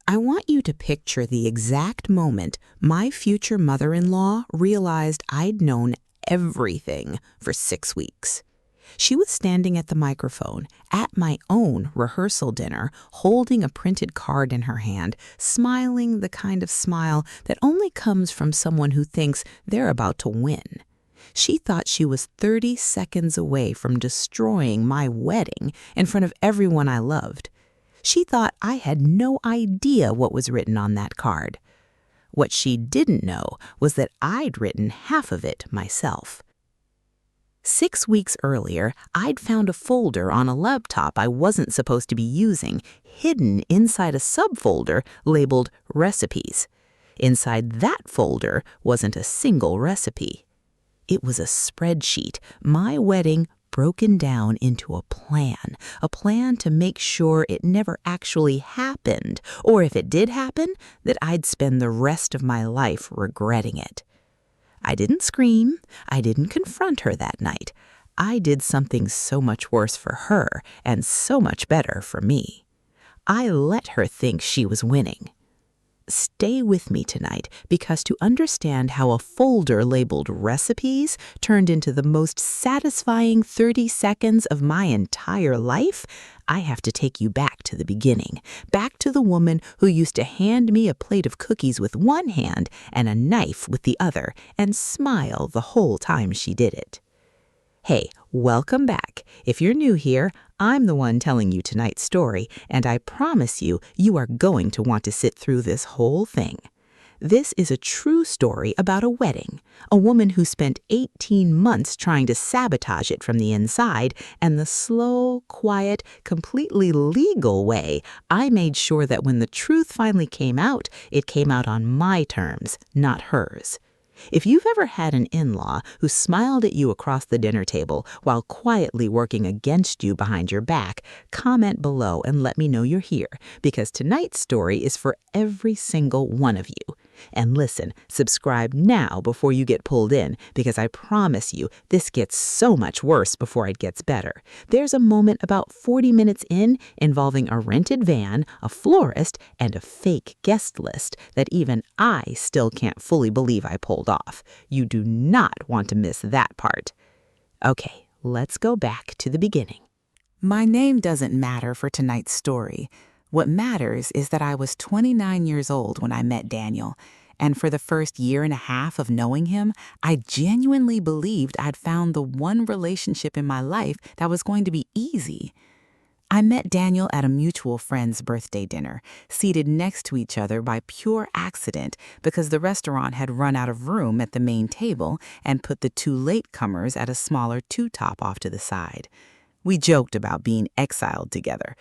I want you to picture the exact moment my future mother-in-law realized I'd known everything for 6 weeks. She was standing at the microphone at my own rehearsal dinner, holding a printed card in her hand, smiling the kind of smile that only comes from someone who thinks they're about to win. She thought she was 30 seconds away from destroying my wedding in front of everyone I loved. She thought I had no idea what was written on that card. What she didn't know was that I'd written half of it myself. 6 weeks earlier, I'd found a folder on a laptop I wasn't supposed to be using, hidden inside a subfolder labeled Recipes. Inside that folder wasn't a single recipe. It was a spreadsheet, my wedding broken down into a plan to make sure it never actually happened, or if it did happen, that I'd spend the rest of my life regretting it. I didn't scream. I didn't confront her that night. I did something so much worse for her and so much better for me. I let her think she was winning. Stay with me tonight, because to understand how a folder labeled Recipes turned into the most satisfying 30 seconds of my entire life, I have to take you back to the beginning, back to the woman who used to hand me a plate of cookies with one hand and a knife with the other and smile the whole time she did it. Hey, welcome back. If you're new here, I'm the one telling you tonight's story, and I promise you, you are going to want to sit through this whole thing. This is a true story about a wedding, a woman who spent 18 months trying to sabotage it from the inside, and the slow, quiet, completely legal way I made sure that when the truth finally came out, it came out on my terms, not hers. If you've ever had an in-law who smiled at you across the dinner table while quietly working against you behind your back, comment below and let me know you're here, because tonight's story is for every single one of you. And listen, subscribe now before you get pulled in, because I promise you this gets so much worse before it gets better. There's a moment about 40 minutes in involving a rented van, a florist, and a fake guest list that even I still can't fully believe I pulled off. You do not want to miss that part. Okay, let's go back to the beginning. My name doesn't matter for tonight's story. What matters is that I was 29 years old when I met Daniel, and for the first year and a half of knowing him, I genuinely believed I'd found the one relationship in my life that was going to be easy. I met Daniel at a mutual friend's birthday dinner, seated next to each other by pure accident because the restaurant had run out of room at the main table and put the two latecomers at a smaller two-top off to the side. We joked about being exiled together.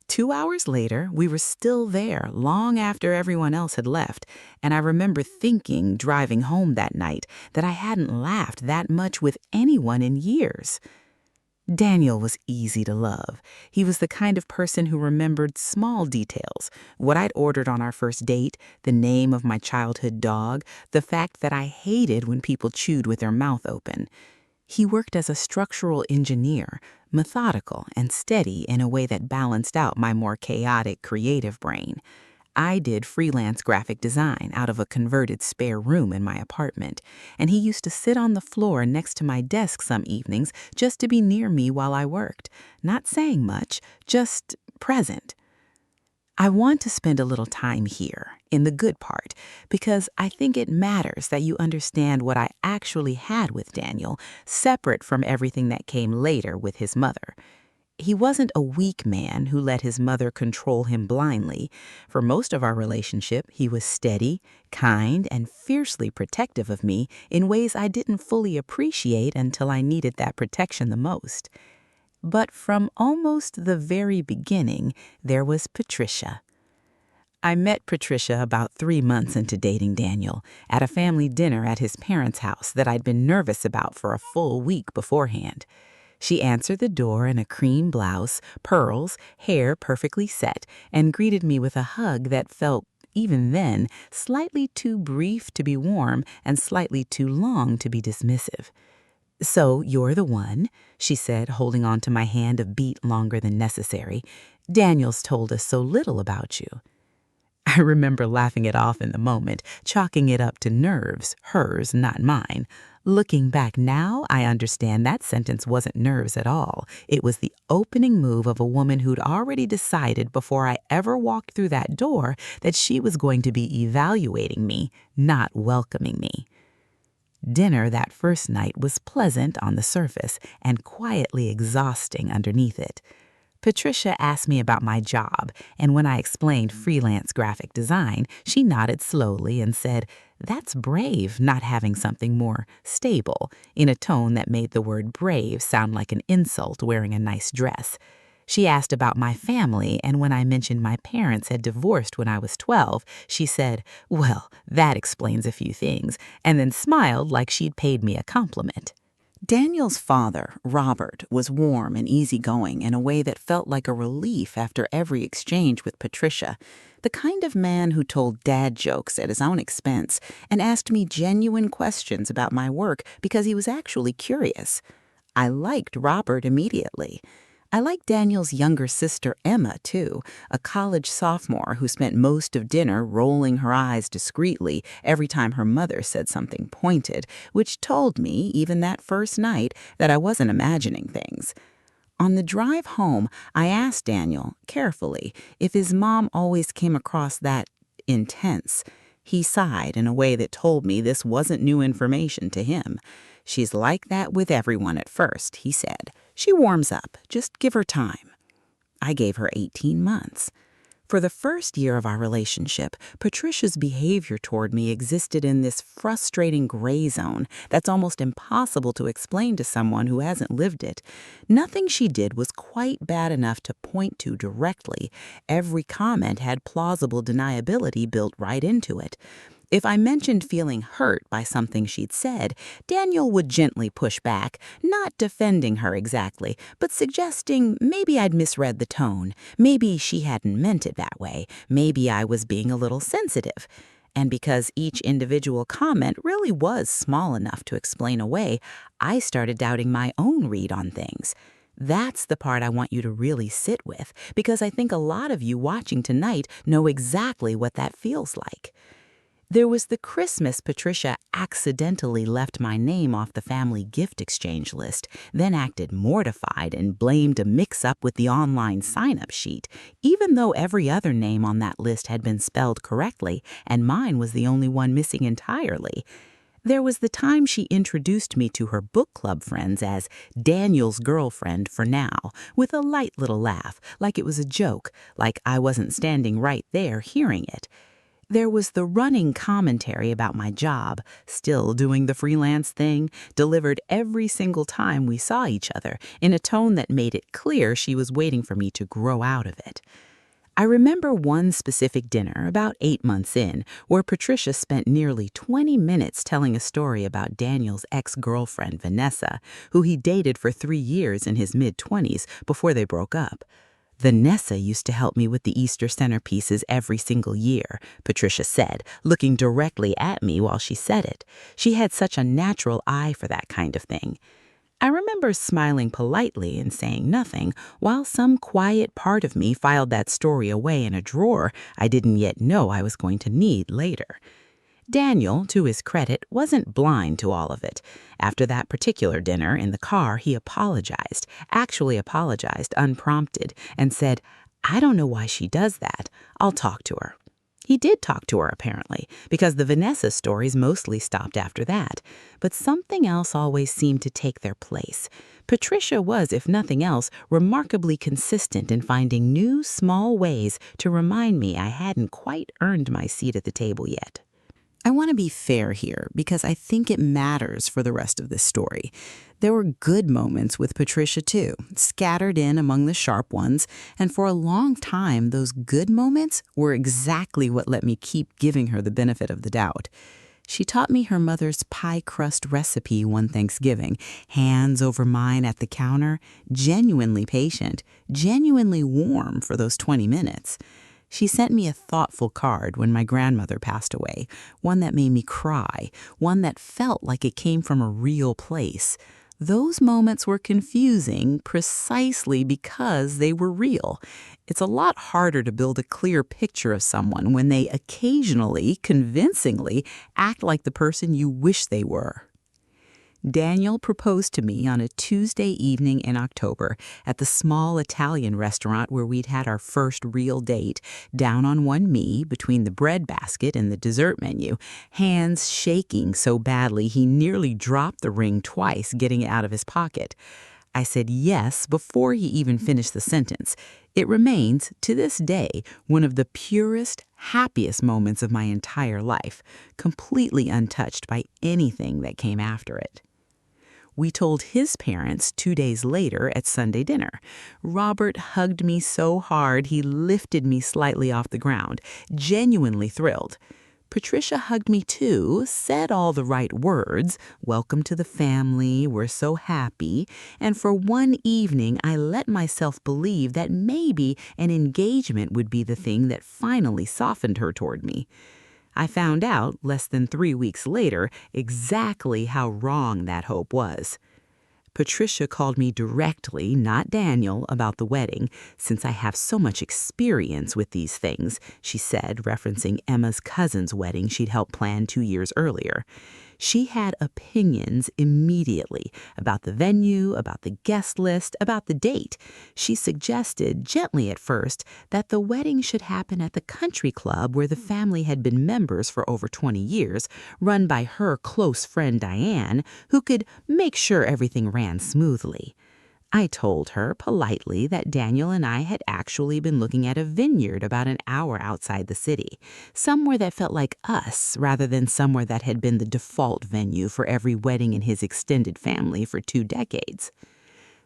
2 hours later, we were still there long after everyone else had left, and I remember thinking, driving home that night, that I hadn't laughed that much with anyone in years. Daniel was easy to love. He was the kind of person who remembered small details, what I'd ordered on our first date, the name of my childhood dog, the fact that I hated when people chewed with their mouth open. He worked as a structural engineer, methodical and steady in a way that balanced out my more chaotic, creative brain. I did freelance graphic design out of a converted spare room in my apartment, and he used to sit on the floor next to my desk some evenings just to be near me while I worked, not saying much, just present. I want to spend a little time here, in the good part, because I think it matters that you understand what I actually had with Daniel, separate from everything that came later with his mother. He wasn't a weak man who let his mother control him blindly. For most of our relationship, he was steady, kind, and fiercely protective of me in ways I didn't fully appreciate until I needed that protection the most. But from almost the very beginning, there was Patricia. I met Patricia about 3 months into dating Daniel at a family dinner at his parents' house that I'd been nervous about for a full week beforehand. She answered the door in a cream blouse, pearls, hair perfectly set, and greeted me with a hug that felt, even then, slightly too brief to be warm and slightly too long to be dismissive. "So you're the one," she said, holding on to my hand a beat longer than necessary. "Daniel's told us so little about you." I I remember laughing it off in the moment, chalking it up to nerves, hers, not mine. Looking back now, I understand that sentence wasn't nerves at all. It was the opening move of a woman who'd already decided before I ever walked through that door that she was going to be evaluating me, not welcoming me. Dinner that first night was pleasant on the surface and quietly exhausting underneath it. Patricia asked me about my job, and when I explained freelance graphic design, she nodded slowly and said, "That's brave, not having something more stable," in a tone that made the word brave sound like an insult wearing a nice dress. She asked about my family, and when I mentioned my parents had divorced when I was 12, she said, "Well, that explains a few things," and then smiled like she'd paid me a compliment. Daniel's father, Robert, was warm and easygoing in a way that felt like a relief after every exchange with Patricia, the kind of man who told dad jokes at his own expense and asked me genuine questions about my work because he was actually curious. I liked Robert immediately. I liked Daniel's younger sister, Emma, too, a college sophomore who spent most of dinner rolling her eyes discreetly every time her mother said something pointed, which told me, even that first night, that I wasn't imagining things. On the drive home, I asked Daniel, carefully, if his mom always came across that intense. He sighed in a way that told me this wasn't new information to him. "She's like that with everyone at first," he said. "She warms up. Just give her time." I gave her 18 months. For the first year of our relationship, Patricia's behavior toward me existed in this frustrating gray zone that's almost impossible to explain to someone who hasn't lived it. Nothing she did was quite bad enough to point to directly. Every comment had plausible deniability built right into it. If I mentioned feeling hurt by something she'd said, Daniel would gently push back, not defending her exactly, but suggesting maybe I'd misread the tone, maybe she hadn't meant it that way, maybe I was being a little sensitive. And because each individual comment really was small enough to explain away, I started doubting my own read on things. That's the part I want you to really sit with, because I think a lot of you watching tonight know exactly what that feels like. There was the Christmas Patricia accidentally left my name off the family gift exchange list, then acted mortified and blamed a mix-up with the online sign-up sheet, even though every other name on that list had been spelled correctly and mine was the only one missing entirely. There was the time she introduced me to her book club friends as Daniel's girlfriend for now, with a light little laugh, like it was a joke, like I wasn't standing right there hearing it. There was the running commentary about my job, still doing the freelance thing, delivered every single time we saw each other, in a tone that made it clear she was waiting for me to grow out of it. I remember one specific dinner, about 8 months in, where Patricia spent nearly 20 minutes telling a story about Daniel's ex-girlfriend, Vanessa, who he dated for 3 years in his mid-20s before they broke up. "Vanessa used to help me with the Easter centerpieces every single year," Patricia said, looking directly at me while she said it. She had such a natural eye for that kind of thing. I remember smiling politely and saying nothing, while some quiet part of me filed that story away in a drawer I didn't yet know I was going to need later. Daniel, to his credit, wasn't blind to all of it. After that particular dinner in the car, he actually apologized unprompted, and said, "I don't know why she does that. I'll talk to her." He did talk to her, apparently, because the Vanessa stories mostly stopped after that. But something else always seemed to take their place. Patricia was, if nothing else, remarkably consistent in finding new, small ways to remind me I hadn't quite earned my seat at the table yet. I want to be fair here because I think it matters for the rest of this story. There were good moments with Patricia too, scattered in among the sharp ones, and for a long time those good moments were exactly what let me keep giving her the benefit of the doubt. She taught me her mother's pie crust recipe one Thanksgiving, hands over mine at the counter, genuinely patient, genuinely warm for those 20 minutes. She sent me a thoughtful card when my grandmother passed away, one that made me cry, one that felt like it came from a real place. Those moments were confusing precisely because they were real. It's a lot harder to build a clear picture of someone when they occasionally, convincingly, act like the person you wish they were. Daniel proposed to me on a Tuesday evening in October at the small Italian restaurant where we'd had our first real date, down on one knee between the bread basket and the dessert menu, hands shaking so badly he nearly dropped the ring twice getting it out of his pocket. I said yes before he even finished the sentence. It remains, to this day, one of the purest, happiest moments of my entire life, completely untouched by anything that came after it. We told his parents 2 days later at Sunday dinner. Robert hugged me so hard he lifted me slightly off the ground, genuinely thrilled. Patricia hugged me too, said all the right words, welcome to the family, we're so happy, and for one evening I let myself believe that maybe an engagement would be the thing that finally softened her toward me. I found out, less than 3 weeks later, exactly how wrong that hope was. Patricia called me directly, not Daniel, about the wedding, since I have so much experience with these things, she said, referencing Emma's cousin's wedding she'd helped plan 2 years earlier. She had opinions immediately about the venue, about the guest list, about the date. She suggested, gently at first, that the wedding should happen at the country club where the family had been members for over 20 years, run by her close friend Diane, who could make sure everything ran smoothly. I told her politely that Daniel and I had actually been looking at a vineyard about an hour outside the city, somewhere that felt like us rather than somewhere that had been the default venue for every wedding in his extended family for 2 decades.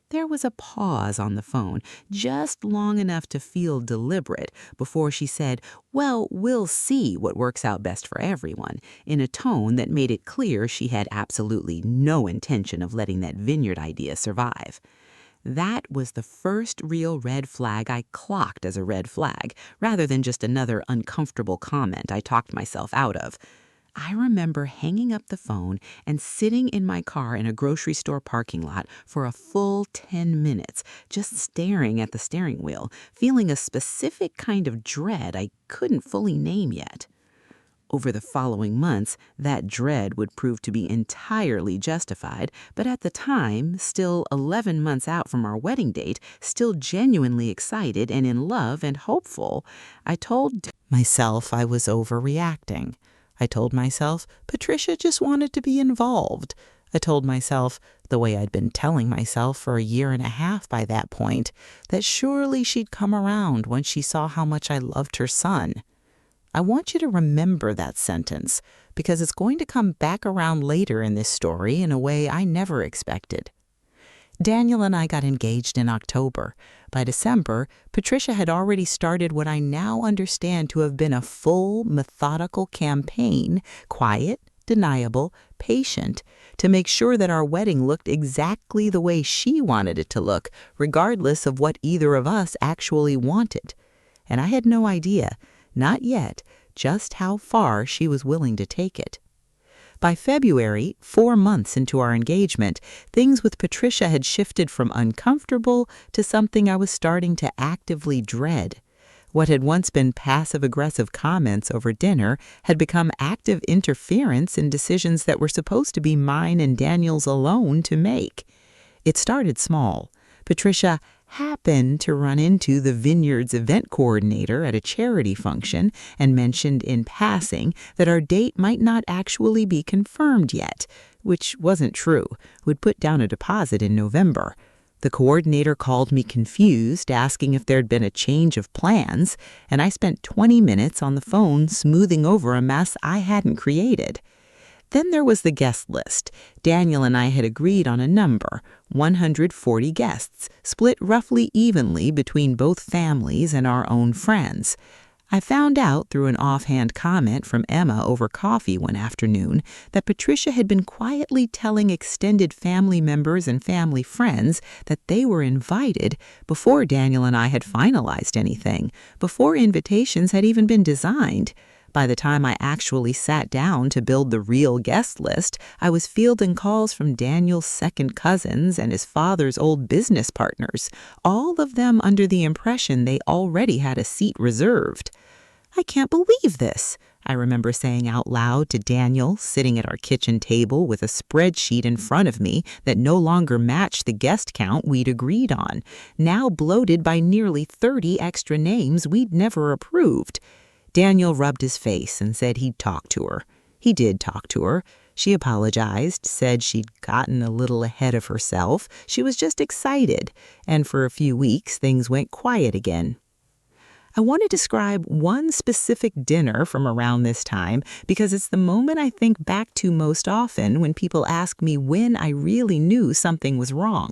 There was a pause on the phone, just long enough to feel deliberate, before she said, "Well, we'll see what works out best for everyone," in a tone that made it clear she had absolutely no intention of letting that vineyard idea survive. That was the first real red flag I clocked as a red flag, rather than just another uncomfortable comment I talked myself out of. I remember hanging up the phone and sitting in my car in a grocery store parking lot for a full 10 minutes, just staring at the steering wheel, feeling a specific kind of dread I couldn't fully name yet. Over the following months, that dread would prove to be entirely justified, but at the time, still 11 months out from our wedding date, still genuinely excited and in love and hopeful, I told myself I was overreacting. I told myself Patricia just wanted to be involved. I told myself, the way I'd been telling myself for a year and a half by that point, that surely she'd come around once she saw how much I loved her son. I want you to remember that sentence, because it's going to come back around later in this story in a way I never expected. Daniel and I got engaged in October. By December, Patricia had already started what I now understand to have been a full, methodical campaign, quiet, deniable, patient, to make sure that our wedding looked exactly the way she wanted it to look, regardless of what either of us actually wanted. And I had no idea, not yet, just how far she was willing to take it. By February, 4 months into our engagement, things with Patricia had shifted from uncomfortable to something I was starting to actively dread. What had once been passive-aggressive comments over dinner had become active interference in decisions that were supposed to be mine and Daniel's alone to make. It started small. Patricia happened to run into the Vineyard's event coordinator at a charity function and mentioned in passing that our date might not actually be confirmed yet, which wasn't true. We'd put down a deposit in November. The coordinator called me confused, asking if there'd been a change of plans, and I spent 20 minutes on the phone smoothing over a mess I hadn't created. Then there was the guest list. Daniel and I had agreed on a number, 140 guests, split roughly evenly between both families and our own friends. I found out through an offhand comment from Emma over coffee one afternoon that Patricia had been quietly telling extended family members and family friends that they were invited before Daniel and I had finalized anything, before invitations had even been designed. By the time I actually sat down to build the real guest list, I was fielding calls from Daniel's second cousins and his father's old business partners, all of them under the impression they already had a seat reserved. "I can't believe this," I remember saying out loud to Daniel, sitting at our kitchen table with a spreadsheet in front of me that no longer matched the guest count we'd agreed on, now bloated by nearly 30 extra names we'd never approved. Daniel rubbed his face and said he'd talk to her. He did talk to her. She apologized, said she'd gotten a little ahead of herself. She was just excited, and for a few weeks things went quiet again. I want to describe one specific dinner from around this time because it's the moment I think back to most often when people ask me when I really knew something was wrong.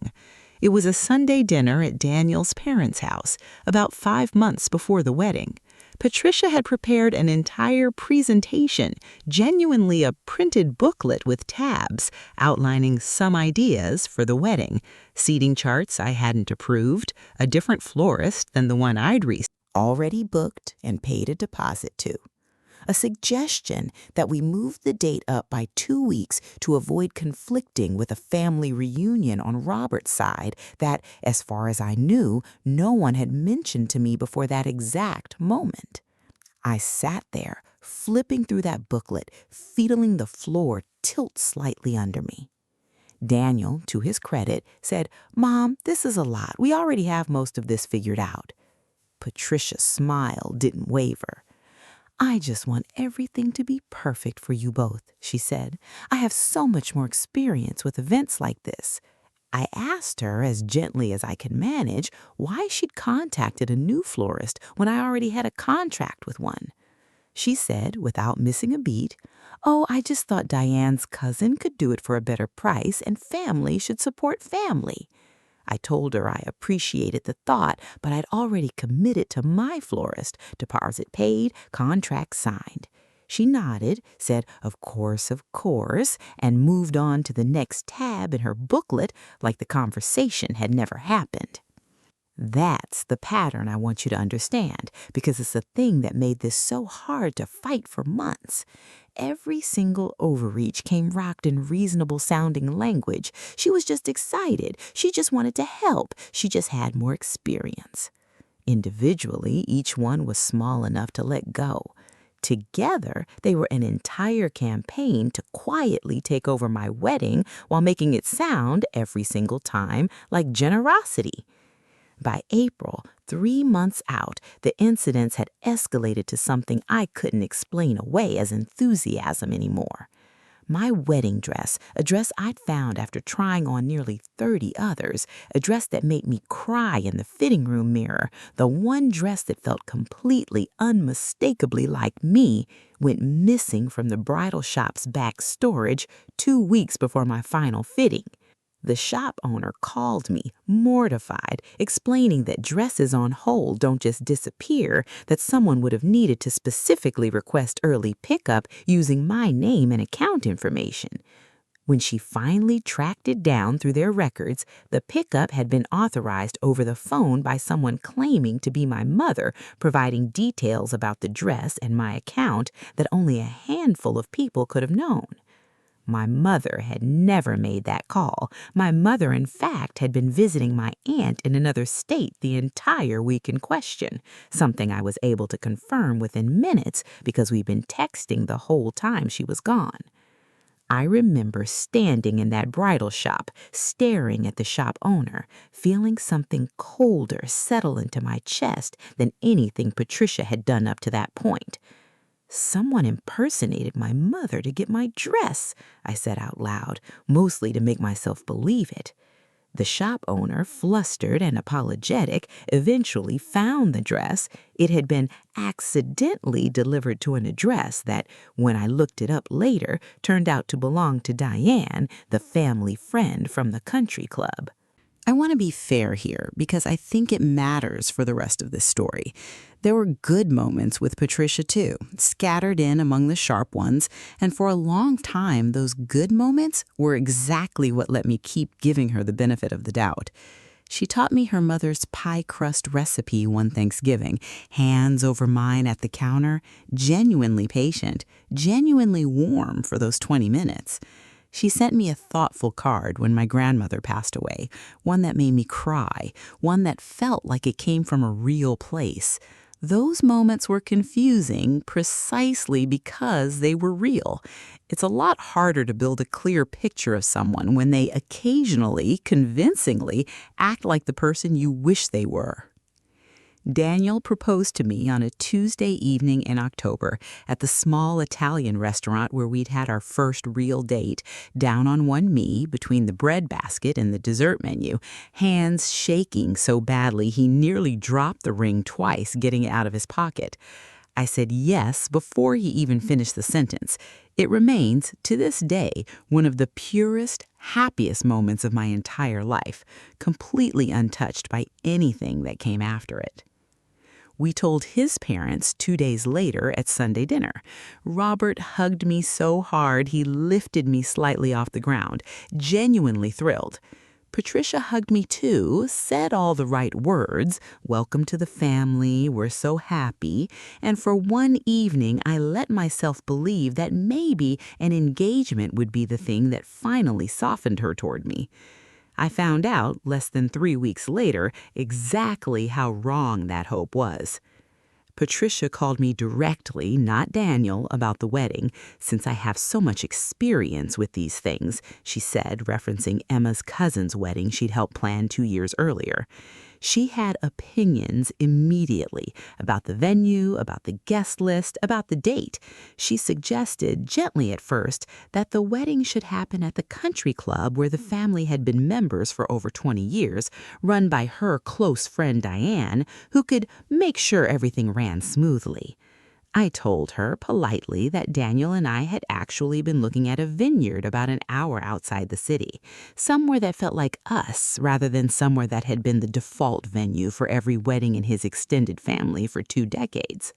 It was a Sunday dinner at Daniel's parents' house, about 5 months before the wedding. Patricia had prepared an entire presentation, genuinely a printed booklet with tabs, outlining some ideas for the wedding, seating charts I hadn't approved, a different florist than the one I'd already booked and paid a deposit to. A suggestion that we move the date up by 2 weeks to avoid conflicting with a family reunion on Robert's side that, as far as I knew, no one had mentioned to me before that exact moment. I sat there, flipping through that booklet, feeling the floor tilt slightly under me. Daniel, to his credit, said, "Mom, this is a lot. We already have most of this figured out." Patricia's smile didn't waver. "I just want everything to be perfect for you both," she said. "I have so much more experience with events like this." I asked her, as gently as I could manage, why she'd contacted a new florist when I already had a contract with one. She said, without missing a beat, "Oh, I just thought Diane's cousin could do it for a better price, and family should support family." I told her I appreciated the thought, but I'd already committed to my florist, deposit paid, contract signed. She nodded, said, of course, and moved on to the next tab in her booklet like the conversation had never happened. That's the pattern I want you to understand, because it's the thing that made this so hard to fight for months. Every single overreach came wrapped in reasonable-sounding language. She was just excited. She just wanted to help. She just had more experience. Individually, each one was small enough to let go. Together, they were an entire campaign to quietly take over my wedding while making it sound, every single time, like generosity. By April, 3 months out, the incidents had escalated to something I couldn't explain away as enthusiasm anymore. My wedding dress, a dress I'd found after trying on nearly 30 others, a dress that made me cry in the fitting room mirror, the one dress that felt completely, unmistakably like me, went missing from the bridal shop's back storage 2 weeks before my final fitting. The shop owner called me, mortified, explaining that dresses on hold don't just disappear, that someone would have needed to specifically request early pickup using my name and account information. When she finally tracked it down through their records, the pickup had been authorized over the phone by someone claiming to be my mother, providing details about the dress and my account that only a handful of people could have known. My mother had never made that call. My mother, in fact, had been visiting my aunt in another state the entire week in question, something I was able to confirm within minutes because we'd been texting the whole time she was gone. I remember standing in that bridal shop, staring at the shop owner, feeling something colder settle into my chest than anything Patricia had done up to that point. "Someone impersonated my mother to get my dress," I said out loud, mostly to make myself believe it. The shop owner, flustered and apologetic, eventually found the dress. It had been accidentally delivered to an address that, when I looked it up later, turned out to belong to Diane, the family friend from the country club. I want to be fair here because I think it matters for the rest of this story. There were good moments with Patricia too, scattered in among the sharp ones, and for a long time those good moments were exactly what let me keep giving her the benefit of the doubt. She taught me her mother's pie crust recipe one Thanksgiving, hands over mine at the counter, genuinely patient, genuinely warm for those 20 minutes. She sent me a thoughtful card when my grandmother passed away, one that made me cry, one that felt like it came from a real place. Those moments were confusing precisely because they were real. It's a lot harder to build a clear picture of someone when they occasionally, convincingly, act like the person you wish they were. Daniel proposed to me on a Tuesday evening in October at the small Italian restaurant where we'd had our first real date, down on one knee between the bread basket and the dessert menu, hands shaking so badly he nearly dropped the ring twice getting it out of his pocket. I said yes before he even finished the sentence. It remains, to this day, one of the purest, happiest moments of my entire life, completely untouched by anything that came after it. We told his parents 2 days later at Sunday dinner. Robert hugged me so hard he lifted me slightly off the ground, genuinely thrilled. Patricia hugged me too, said all the right words, welcome to the family, we're so happy, and for one evening I let myself believe that maybe an engagement would be the thing that finally softened her toward me. I found out, less than 3 weeks later, exactly how wrong that hope was. Patricia called me directly, not Daniel, about the wedding, since I have so much experience with these things, she said, referencing Emma's cousin's wedding she'd helped plan 2 years earlier. She had opinions immediately about the venue, about the guest list, about the date. She suggested, gently at first, that the wedding should happen at the country club where the family had been members for over 20 years, run by her close friend Diane, who could make sure everything ran smoothly. I told her politely that Daniel and I had actually been looking at a vineyard about an hour outside the city, somewhere that felt like us rather than somewhere that had been the default venue for every wedding in his extended family for 2 decades.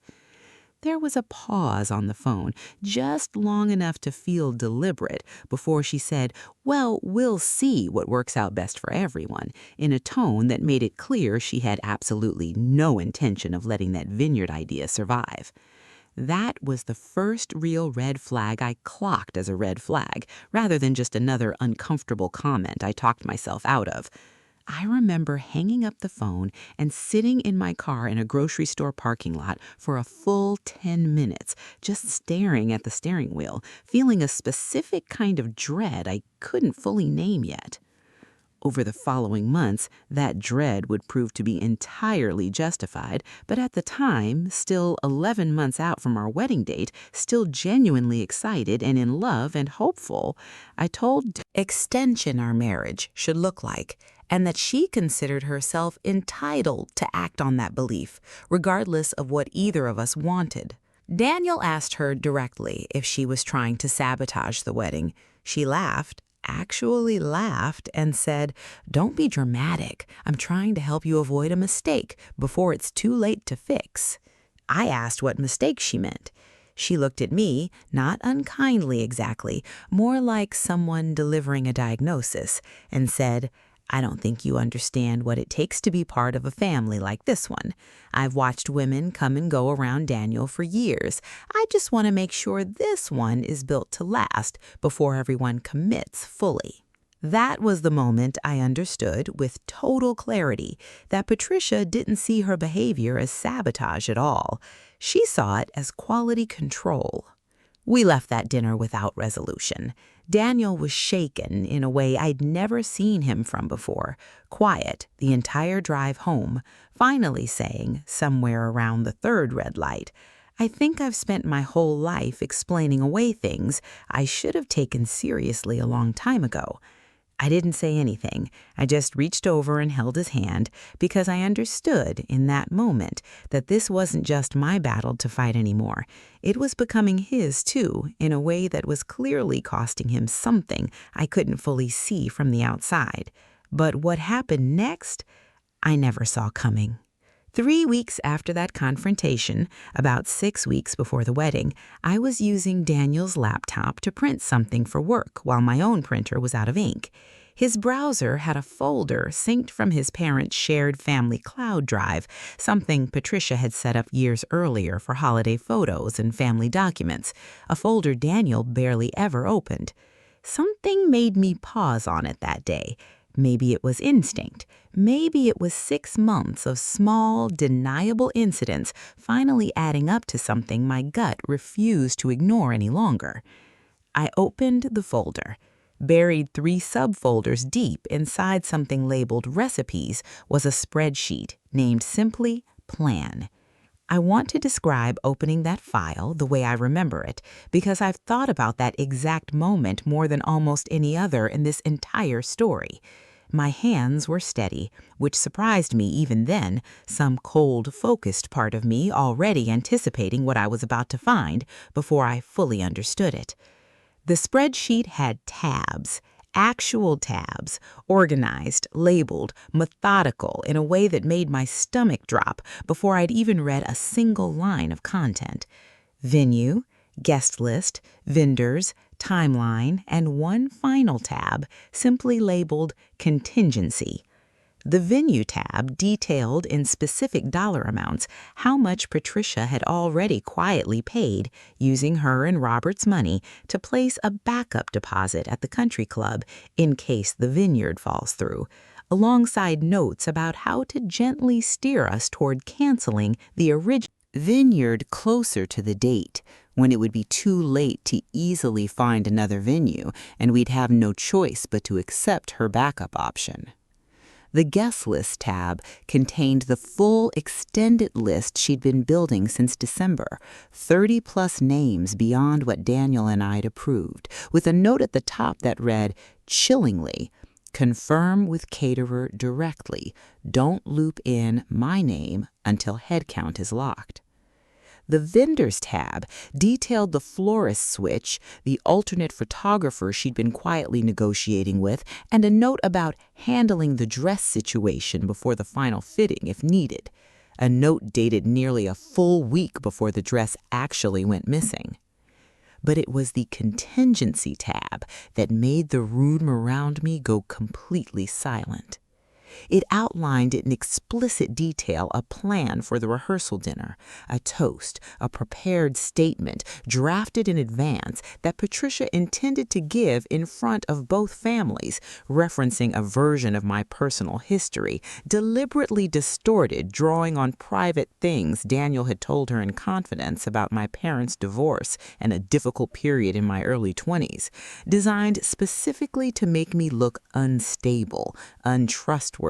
There was a pause on the phone, just long enough to feel deliberate, before she said, "Well, we'll see what works out best for everyone," in a tone that made it clear she had absolutely no intention of letting that vineyard idea survive. That was the first real red flag I clocked as a red flag, rather than just another uncomfortable comment I talked myself out of. I remember hanging up the phone and sitting in my car in a grocery store parking lot for a full 10 minutes, just staring at the steering wheel, feeling a specific kind of dread I couldn't fully name yet. Over the following months, that dread would prove to be entirely justified, but at the time, still 11 months out from our wedding date, still genuinely excited and in love and hopeful, I told extension our marriage should look like, and that she considered herself entitled to act on that belief, regardless of what either of us wanted. Daniel asked her directly if she was trying to sabotage the wedding. She laughed. Actually laughed and said, "Don't be dramatic. I'm trying to help you avoid a mistake before it's too late to fix." I asked what mistake she meant. She looked at me, not unkindly exactly, more like someone delivering a diagnosis, and said, "I don't think you understand what it takes to be part of a family like this one. I've watched women come and go around Daniel for years. I just want to make sure this one is built to last before everyone commits fully." That was the moment I understood with total clarity that Patricia didn't see her behavior as sabotage at all. She saw it as quality control. We left that dinner without resolution. Daniel was shaken in a way I'd never seen him from before, quiet the entire drive home, finally saying, somewhere around the 3rd red light, "I think I've spent my whole life explaining away things I should have taken seriously a long time ago." I didn't say anything. I just reached over and held his hand because I understood in that moment that this wasn't just my battle to fight anymore. It was becoming his too, in a way that was clearly costing him something I couldn't fully see from the outside. But what happened next, I never saw coming. 3 weeks after that confrontation, about 6 weeks before the wedding, I was using Daniel's laptop to print something for work while my own printer was out of ink. His browser had a folder synced from his parents' shared family cloud drive, something Patricia had set up years earlier for holiday photos and family documents, a folder Daniel barely ever opened. Something made me pause on it that day. Maybe it was instinct. Maybe it was 6 months of small, deniable incidents finally adding up to something my gut refused to ignore any longer. I opened the folder. Buried 3 subfolders deep inside something labeled recipes was a spreadsheet named simply Plan. I want to describe opening that file the way I remember it because I've thought about that exact moment more than almost any other in this entire story. My hands were steady, which surprised me even then, some cold, focused part of me already anticipating what I was about to find before I fully understood it. The spreadsheet had tabs, actual tabs, organized, labeled, methodical in a way that made my stomach drop before I'd even read a single line of content. Venue, guest list, vendors, timeline, and one final tab simply labeled contingency. The venue tab detailed in specific dollar amounts how much Patricia had already quietly paid using her and Robert's money to place a backup deposit at the country club in case the vineyard falls through, alongside notes about how to gently steer us toward canceling the original vineyard closer to the date, when it would be too late to easily find another venue and we'd have no choice but to accept her backup option. The guest list tab contained the full extended list she'd been building since December, 30-plus names beyond what Daniel and I'd approved, with a note at the top that read, chillingly, confirm with caterer directly. Don't loop in my name until headcount is locked. The vendors tab detailed the florist switch, the alternate photographer she'd been quietly negotiating with, and a note about handling the dress situation before the final fitting if needed. A note dated nearly a full week before the dress actually went missing. But it was the contingency tab that made the room around me go completely silent. It outlined in explicit detail a plan for the rehearsal dinner, a toast, a prepared statement drafted in advance that Patricia intended to give in front of both families, referencing a version of my personal history, deliberately distorted, drawing on private things Daniel had told her in confidence about my parents' divorce and a difficult period in my early 20s, designed specifically to make me look unstable, untrustworthy,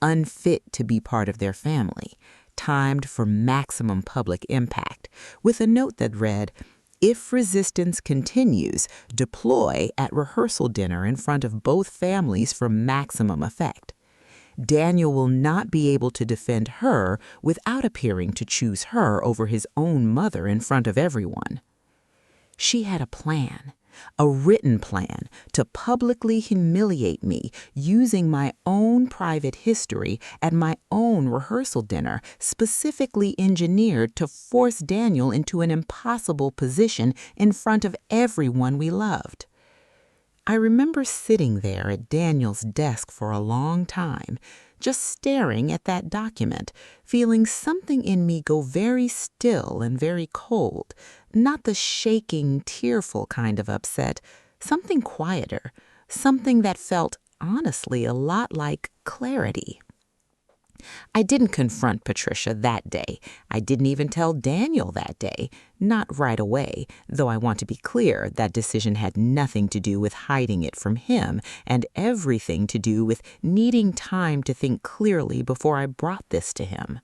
unfit to be part of their family, timed for maximum public impact, with a note that read, if resistance continues, deploy at rehearsal dinner in front of both families for maximum effect. Daniel will not be able to defend her without appearing to choose her over his own mother in front of everyone. She had a plan. A written plan to publicly humiliate me using my own private history at my own rehearsal dinner, specifically engineered to force Daniel into an impossible position in front of everyone we loved. I remember sitting there at Daniel's desk for a long time, just staring at that document, feeling something in me go very still and very cold, not the shaking, tearful kind of upset, something quieter, something that felt, honestly, a lot like clarity. I didn't confront Patricia that day. I didn't even tell Daniel that day. Not right away, though I want to be clear that decision had nothing to do with hiding it from him and everything to do with needing time to think clearly before I brought this to him.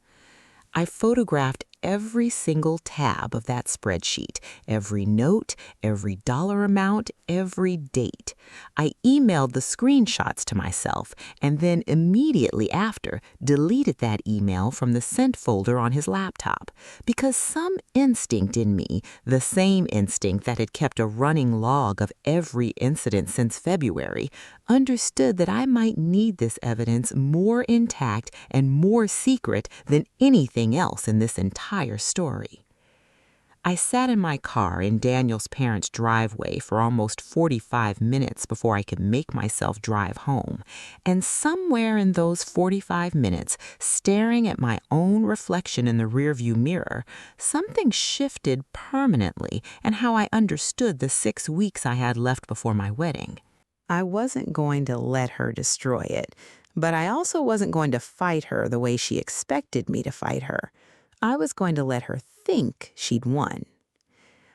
I photographed every single tab of that spreadsheet, every note, every dollar amount, every date. I emailed the screenshots to myself and then immediately after deleted that email from the sent folder on his laptop because some instinct in me, the same instinct that had kept a running log of every incident since February, understood that I might need this evidence more intact and more secret than anything else in this entire story. I sat in my car in Daniel's parents' driveway for almost 45 minutes before I could make myself drive home. And somewhere in those 45 minutes, staring at my own reflection in the rearview mirror, something shifted permanently in how I understood the 6 weeks I had left before my wedding. I wasn't going to let her destroy it, but I also wasn't going to fight her the way she expected me to fight her. I was going to let her think she'd won.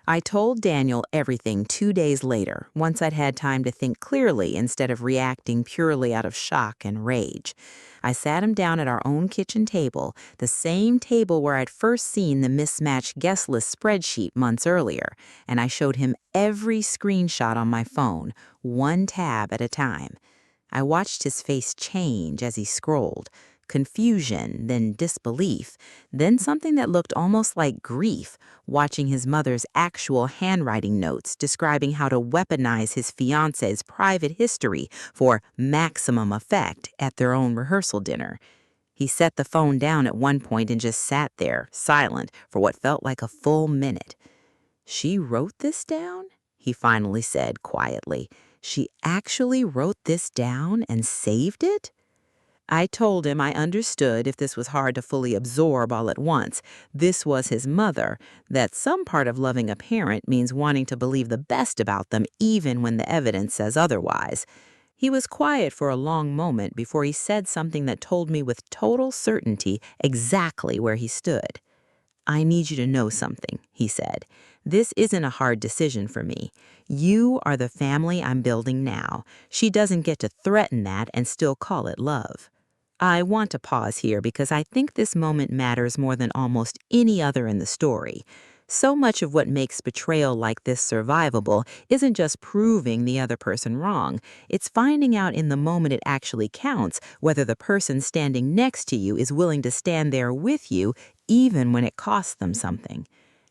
I told Daniel everything 2 days later, once I'd had time to think clearly instead of reacting purely out of shock and rage. I sat him down at our own kitchen table, the same table where I'd first seen the mismatched guest list spreadsheet months earlier, and I showed him every screenshot on my phone, one tab at a time. I watched his face change as he scrolled. Confusion, then disbelief, then something that looked almost like grief, watching his mother's actual handwriting notes describing how to weaponize his fiancé's private history for maximum effect at their own rehearsal dinner. He set the phone down at one point and just sat there, silent, for what felt like a full minute. "She wrote this down?" he finally said quietly. "She actually wrote this down and saved it?" I told him I understood if this was hard to fully absorb all at once. This was his mother, that some part of loving a parent means wanting to believe the best about them even when the evidence says otherwise. He was quiet for a long moment before he said something that told me with total certainty exactly where he stood. "I need you to know something," he said. "This isn't a hard decision for me. You are the family I'm building now. She doesn't get to threaten that and still call it love." I want to pause here because I think this moment matters more than almost any other in the story. So much of what makes betrayal like this survivable isn't just proving the other person wrong. It's finding out in the moment it actually counts whether the person standing next to you is willing to stand there with you even when it costs them something.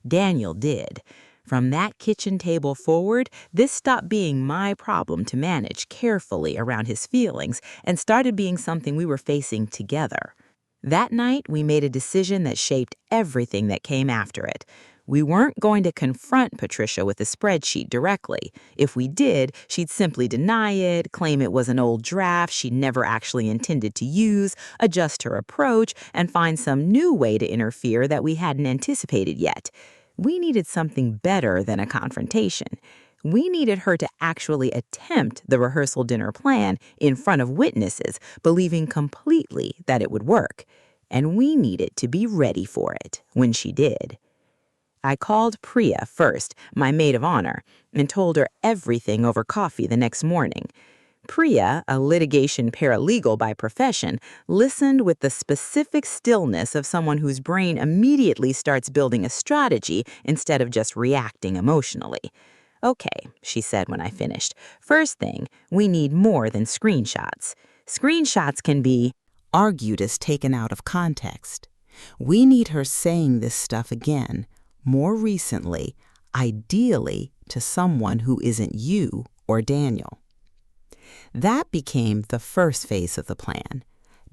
Daniel did. From that kitchen table forward, this stopped being my problem to manage carefully around his feelings and started being something we were facing together. That night, we made a decision that shaped everything that came after it. We weren't going to confront Patricia with the spreadsheet directly. If we did, she'd simply deny it, claim it was an old draft she never actually intended to use, adjust her approach, and find some new way to interfere that we hadn't anticipated yet. We needed something better than a confrontation. We needed her to actually attempt the rehearsal dinner plan in front of witnesses, believing completely that it would work. And we needed to be ready for it when she did. I called Priya first, my maid of honor, and told her everything over coffee the next morning. Priya, a litigation paralegal by profession, listened with the specific stillness of someone whose brain immediately starts building a strategy instead of just reacting emotionally. "Okay," she said when I finished. "First thing, we need more than screenshots. Screenshots can be argued as taken out of context. We need her saying this stuff again, more recently, ideally to someone who isn't you or Daniel." That became the first phase of the plan.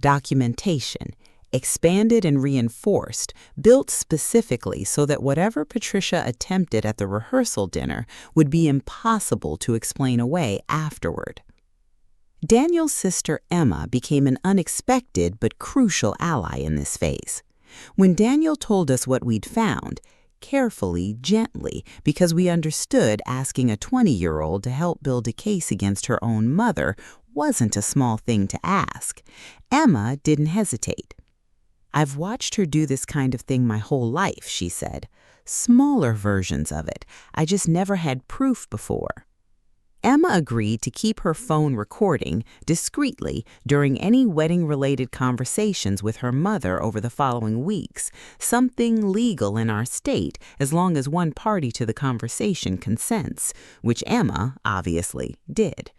Documentation, expanded and reinforced, built specifically so that whatever Patricia attempted at the rehearsal dinner would be impossible to explain away afterward. Daniel's sister Emma became an unexpected but crucial ally in this phase. When Daniel told us what we'd found, carefully, gently, because we understood asking a 20-year-old to help build a case against her own mother wasn't a small thing to ask, Emma didn't hesitate. "I've watched her do this kind of thing my whole life," she said. "Smaller versions of it. I just never had proof before." Emma agreed to keep her phone recording discreetly during any wedding-related conversations with her mother over the following weeks, something legal in our state as long as one party to the conversation consents, which Emma obviously did.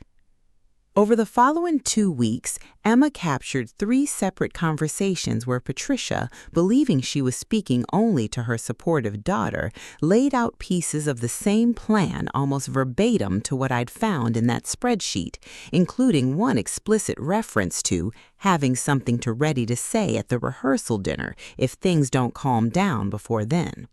Over the following 2 weeks, Emma captured 3 separate conversations where Patricia, believing she was speaking only to her supportive daughter, laid out pieces of the same plan almost verbatim to what I'd found in that spreadsheet, including one explicit reference to having something to ready to say at the rehearsal dinner if things don't calm down before then.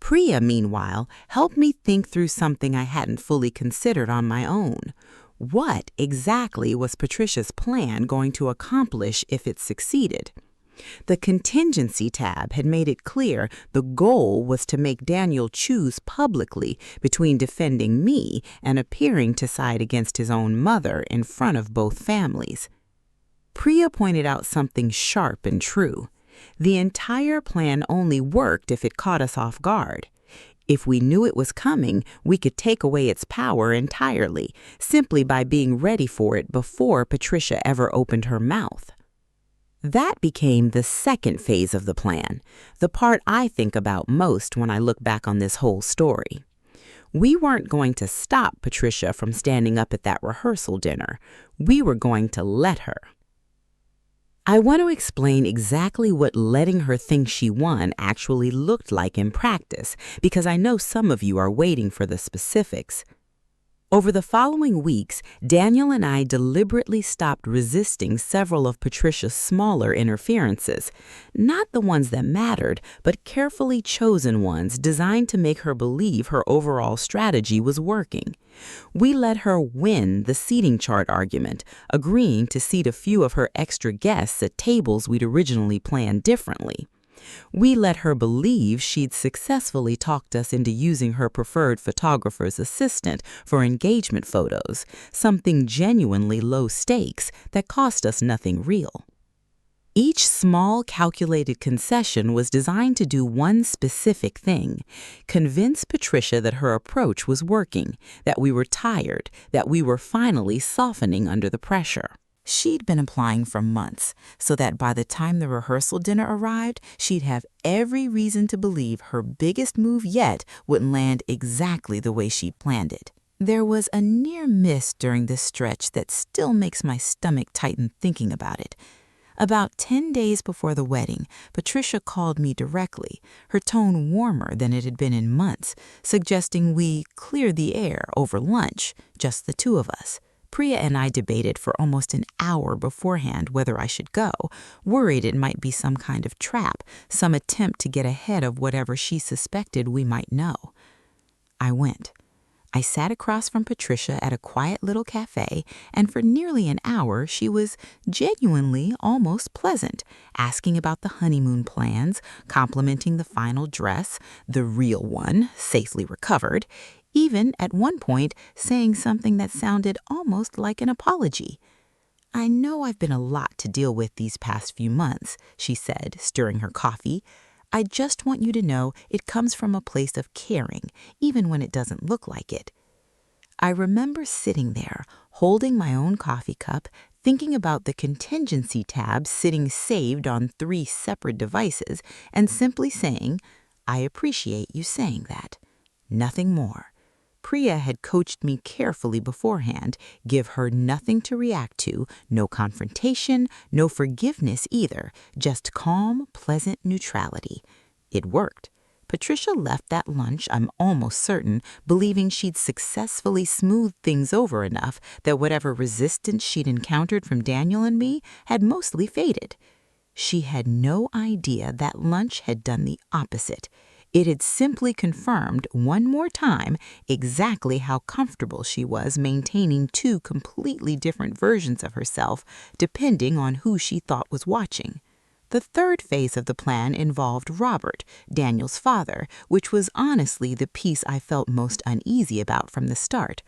Priya, meanwhile, helped me think through something I hadn't fully considered on my own. What exactly was Patricia's plan going to accomplish if it succeeded? The contingency tab had made it clear the goal was to make Daniel choose publicly between defending me and appearing to side against his own mother in front of both families. Priya pointed out something sharp and true. The entire plan only worked if it caught us off guard. If we knew it was coming, we could take away its power entirely, simply by being ready for it before Patricia ever opened her mouth. That became the second phase of the plan, the part I think about most when I look back on this whole story. We weren't going to stop Patricia from standing up at that rehearsal dinner. We were going to let her. I want to explain exactly what letting her think she won actually looked like in practice, because I know some of you are waiting for the specifics. Over the following weeks, Daniel and I deliberately stopped resisting several of Patricia's smaller interferences, not the ones that mattered, but carefully chosen ones designed to make her believe her overall strategy was working. We let her win the seating chart argument, agreeing to seat a few of her extra guests at tables we'd originally planned differently. We let her believe she'd successfully talked us into using her preferred photographer's assistant for engagement photos, something genuinely low stakes that cost us nothing real. Each small calculated concession was designed to do one specific thing: convince Patricia that her approach was working, that we were tired, that we were finally softening under the pressure. She'd been applying for months, so that by the time the rehearsal dinner arrived, she'd have every reason to believe her biggest move yet would land exactly the way she planned it. There was a near miss during this stretch that still makes my stomach tighten thinking about it. About 10 days before the wedding, Patricia called me directly, her tone warmer than it had been in months, suggesting we clear the air over lunch, just the two of us. Priya and I debated for almost an hour beforehand whether I should go, worried it might be some kind of trap, some attempt to get ahead of whatever she suspected we might know. I went. I sat across from Patricia at a quiet little cafe, and for nearly an hour she was genuinely almost pleasant, asking about the honeymoon plans, complimenting the final dress, the real one, safely recovered, even at one point saying something that sounded almost like an apology. "I know I've been a lot to deal with these past few months," she said, stirring her coffee. "I just want you to know it comes from a place of caring, even when it doesn't look like it." I remember sitting there, holding my own coffee cup, thinking about the contingency tab sitting saved on 3 separate devices, and simply saying, "I appreciate you saying that." Nothing more. Priya had coached me carefully beforehand, give her nothing to react to, no confrontation, no forgiveness either, just calm, pleasant neutrality. It worked. Patricia left that lunch, I'm almost certain, believing she'd successfully smoothed things over enough that whatever resistance she'd encountered from Daniel and me had mostly faded. She had no idea that lunch had done the opposite. It had simply confirmed one more time exactly how comfortable she was maintaining 2 completely different versions of herself, depending on who she thought was watching. The third phase of the plan involved Robert, Daniel's father, which was honestly the piece I felt most uneasy about from the start.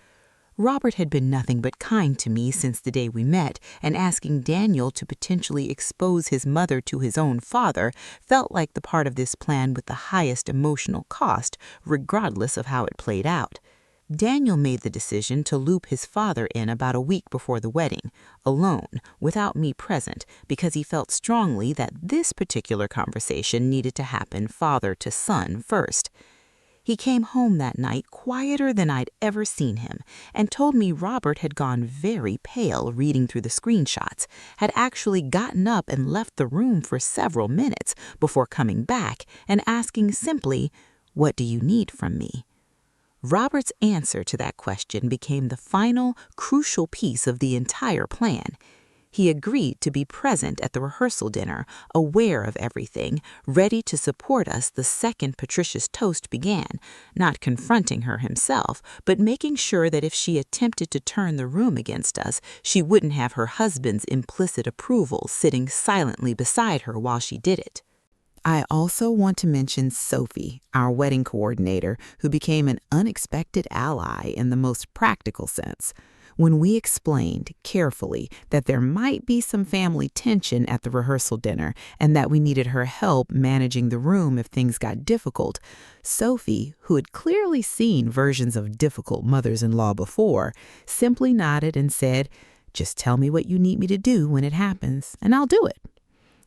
Robert had been nothing but kind to me since the day we met, and asking Daniel to potentially expose his mother to his own father felt like the part of this plan with the highest emotional cost, regardless of how it played out. Daniel made the decision to loop his father in about a week before the wedding, alone, without me present, because he felt strongly that this particular conversation needed to happen father to son first. He came home that night quieter than I'd ever seen him, and told me Robert had gone very pale reading through the screenshots, had actually gotten up and left the room for several minutes before coming back and asking simply, "What do you need from me?" Robert's answer to that question became the final, crucial piece of the entire plan. He agreed to be present at the rehearsal dinner, aware of everything, ready to support us the second Patricia's toast began, not confronting her himself, but making sure that if she attempted to turn the room against us, she wouldn't have her husband's implicit approval sitting silently beside her while she did it. I also want to mention Sophie, our wedding coordinator, who became an unexpected ally in the most practical sense. When we explained carefully that there might be some family tension at the rehearsal dinner and that we needed her help managing the room if things got difficult, Sophie, who had clearly seen versions of difficult mothers-in-law before, simply nodded and said, "Just tell me what you need me to do when it happens, and I'll do it."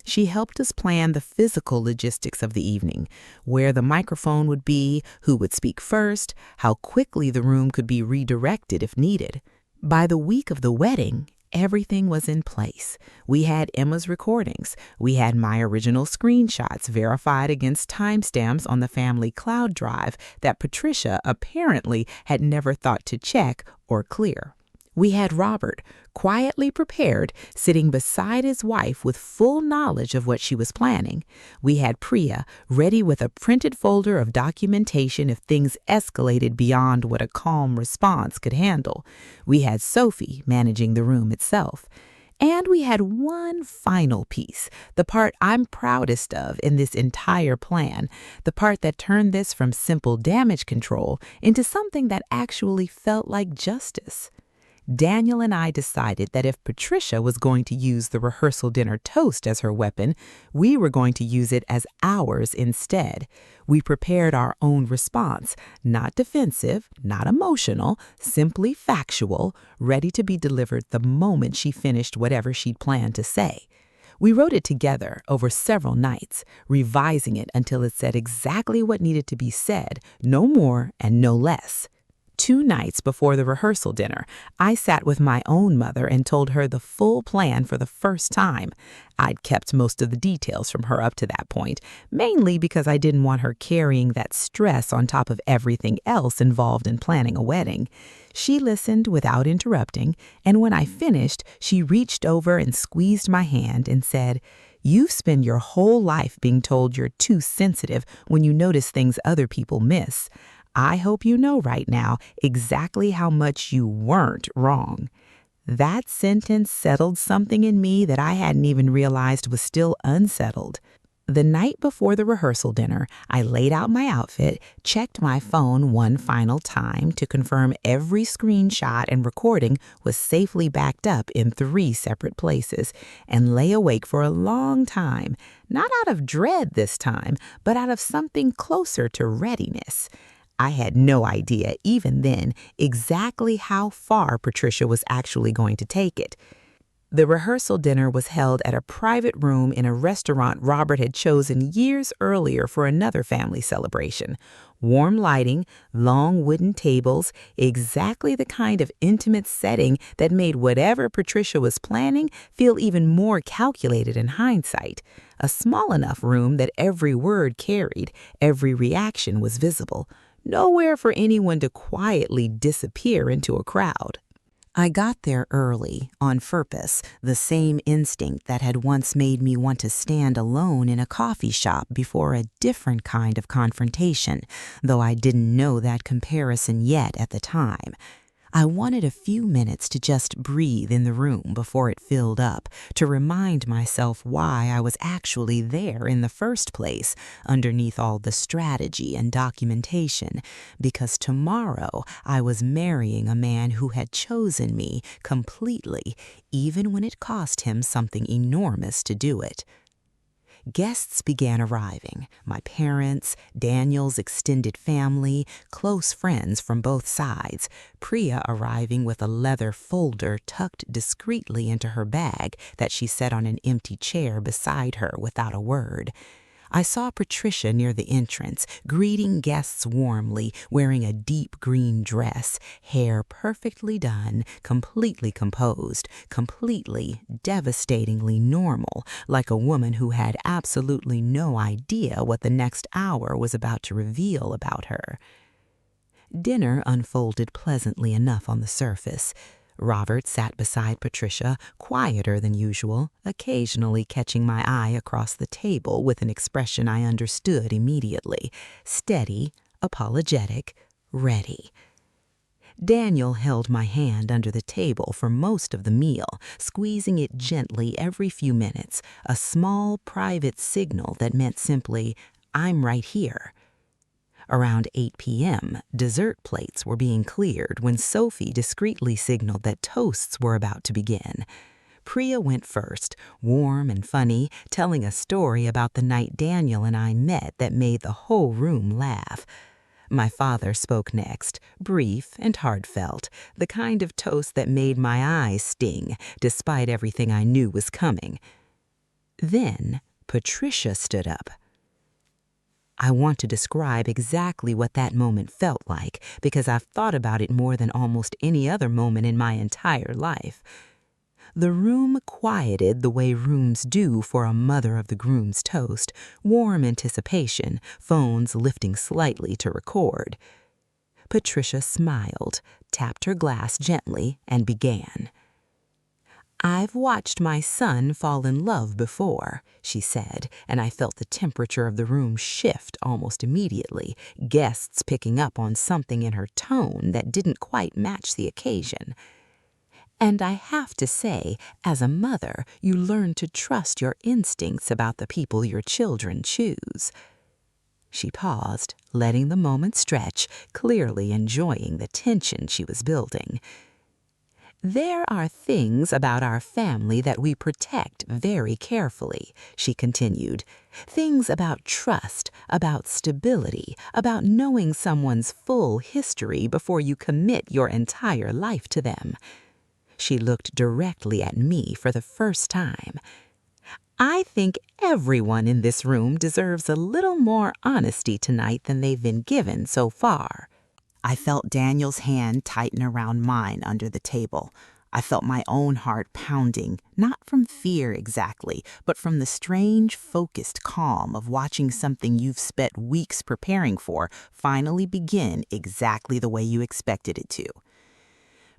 She helped us plan the physical logistics of the evening, where the microphone would be, who would speak first, how quickly the room could be redirected if needed. By the week of the wedding, everything was in place. We had Emma's recordings. We had my original screenshots verified against timestamps on the family cloud drive that Patricia apparently had never thought to check or clear. We had Robert, quietly prepared, sitting beside his wife with full knowledge of what she was planning. We had Priya, ready with a printed folder of documentation if things escalated beyond what a calm response could handle. We had Sophie managing the room itself. And we had one final piece, the part I'm proudest of in this entire plan, the part that turned this from simple damage control into something that actually felt like justice. Daniel and I decided that if Patricia was going to use the rehearsal dinner toast as her weapon, we were going to use it as ours instead. We prepared our own response, not defensive, not emotional, simply factual, ready to be delivered the moment she finished whatever she'd planned to say. We wrote it together over several nights, revising it until it said exactly what needed to be said, no more and no less. 2 nights before the rehearsal dinner, I sat with my own mother and told her the full plan for the first time. I'd kept most of the details from her up to that point, mainly because I didn't want her carrying that stress on top of everything else involved in planning a wedding. She listened without interrupting, and when I finished, she reached over and squeezed my hand and said, "You spend your whole life being told you're too sensitive when you notice things other people miss. I hope you know right now exactly how much you weren't wrong." That sentence settled something in me that I hadn't even realized was still unsettled. The night before the rehearsal dinner, I laid out my outfit, checked my phone one final time to confirm every screenshot and recording was safely backed up in 3 separate places, and lay awake for a long time, not out of dread this time, but out of something closer to readiness. I had no idea, even then, exactly how far Patricia was actually going to take it. The rehearsal dinner was held at a private room in a restaurant Robert had chosen years earlier for another family celebration. Warm lighting, long wooden tables, exactly the kind of intimate setting that made whatever Patricia was planning feel even more calculated in hindsight. A small enough room that every word carried, every reaction was visible. Nowhere for anyone to quietly disappear into a crowd. I got there early, on purpose, the same instinct that had once made me want to stand alone in a coffee shop before a different kind of confrontation, though I didn't know that comparison yet at the time. I wanted a few minutes to just breathe in the room before it filled up, to remind myself why I was actually there in the first place, underneath all the strategy and documentation, because tomorrow I was marrying a man who had chosen me completely, even when it cost him something enormous to do it. Guests began arriving, my parents, Daniel's extended family, close friends from both sides, Priya arriving with a leather folder tucked discreetly into her bag that she set on an empty chair beside her without a word. I saw Patricia near the entrance, greeting guests warmly, wearing a deep green dress, hair perfectly done, completely composed, completely, devastatingly normal, like a woman who had absolutely no idea what the next hour was about to reveal about her. Dinner unfolded pleasantly enough on the surface. Robert sat beside Patricia, quieter than usual, occasionally catching my eye across the table with an expression I understood immediately: steady, apologetic, ready. Daniel held my hand under the table for most of the meal, squeezing it gently every few minutes, a small private signal that meant simply, "I'm right here." Around 8 p.m., dessert plates were being cleared when Sophie discreetly signaled that toasts were about to begin. Priya went first, warm and funny, telling a story about the night Daniel and I met that made the whole room laugh. My father spoke next, brief and heartfelt, the kind of toast that made my eyes sting, despite everything I knew was coming. Then Patricia stood up. I want to describe exactly what that moment felt like because I've thought about it more than almost any other moment in my entire life. The room quieted the way rooms do for a mother of the groom's toast, warm anticipation, phones lifting slightly to record. Patricia smiled, tapped her glass gently, and began. "I've watched my son fall in love before," she said, and I felt the temperature of the room shift almost immediately, guests picking up on something in her tone that didn't quite match the occasion. "And I have to say, as a mother, you learn to trust your instincts about the people your children choose." She paused, letting the moment stretch, clearly enjoying the tension she was building. "There are things about our family that we protect very carefully," she continued. "Things about trust, about stability, about knowing someone's full history before you commit your entire life to them." She looked directly at me for the first time. "I think everyone in this room deserves a little more honesty tonight than they've been given so far." I felt Daniel's hand tighten around mine under the table. I felt my own heart pounding, not from fear exactly, but from the strange, focused calm of watching something you've spent weeks preparing for finally begin exactly the way you expected it to.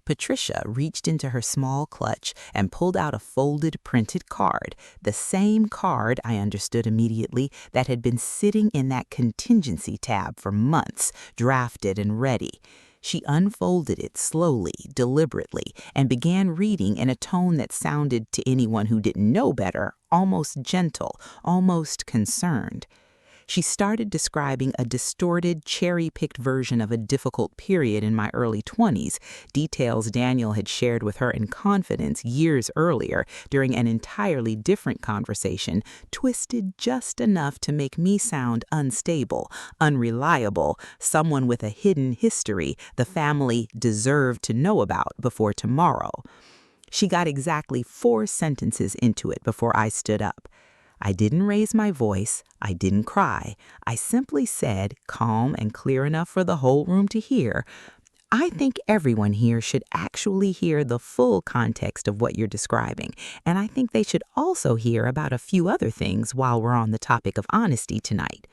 Patricia reached into her small clutch and pulled out a folded printed card, the same card, I understood immediately, that had been sitting in that contingency tab for months, drafted and ready. She unfolded it slowly, deliberately, and began reading in a tone that sounded, to anyone who didn't know better, almost gentle, almost concerned. She started describing a distorted, cherry-picked version of a difficult period in my early 20s, details Daniel had shared with her in confidence years earlier during an entirely different conversation, twisted just enough to make me sound unstable, unreliable, someone with a hidden history the family deserved to know about before tomorrow. She got exactly 4 sentences into it before I stood up. I didn't raise my voice, I didn't cry. I simply said, calm and clear enough for the whole room to hear, "I think everyone here should actually hear the full context of what you're describing, and I think they should also hear about a few other things while we're on the topic of honesty tonight."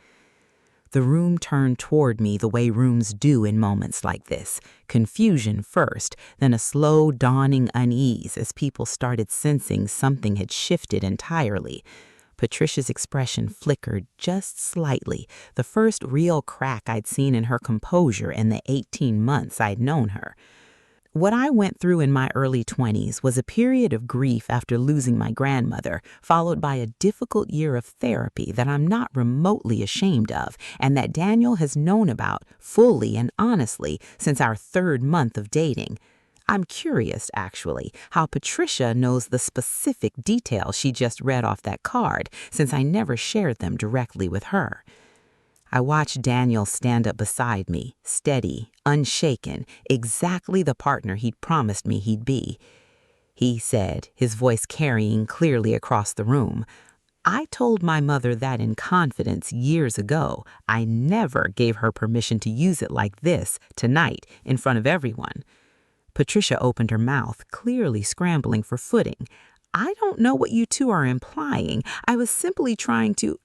The room turned toward me the way rooms do in moments like this. Confusion first, then a slow dawning unease as people started sensing something had shifted entirely. Patricia's expression flickered just slightly, the first real crack I'd seen in her composure in the 18 months I'd known her. What I went through in my early 20s was a period of grief after losing my grandmother, followed by a difficult year of therapy that I'm not remotely ashamed of, and that Daniel has known about fully and honestly since our 3rd month of dating. I'm curious, actually, how Patricia knows the specific details she just read off that card, since I never shared them directly with her. I watched Daniel stand up beside me, steady, unshaken, exactly the partner he'd promised me he'd be. He said, his voice carrying clearly across the room, "I told my mother that in confidence years ago. I never gave her permission to use it like this, tonight, in front of everyone." Patricia opened her mouth, clearly scrambling for footing. "I don't know what you two are implying. I was simply trying to—"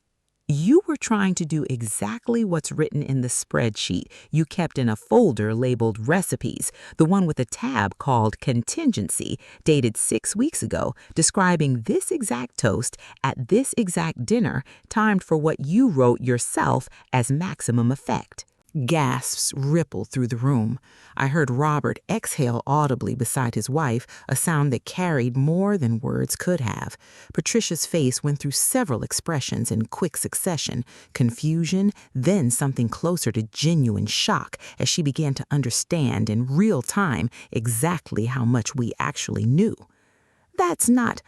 You were trying to do exactly what's written in the spreadsheet you kept in a folder labeled recipes, the one with a tab called contingency, dated 6 weeks ago, describing this exact toast at this exact dinner, timed for what you wrote yourself as maximum effect. Gasps rippled through the room. I heard Robert exhale audibly beside his wife, a sound that carried more than words could have. Patricia's face went through several expressions in quick succession: confusion, then something closer to genuine shock as she began to understand in real time exactly how much we actually knew. "That's not—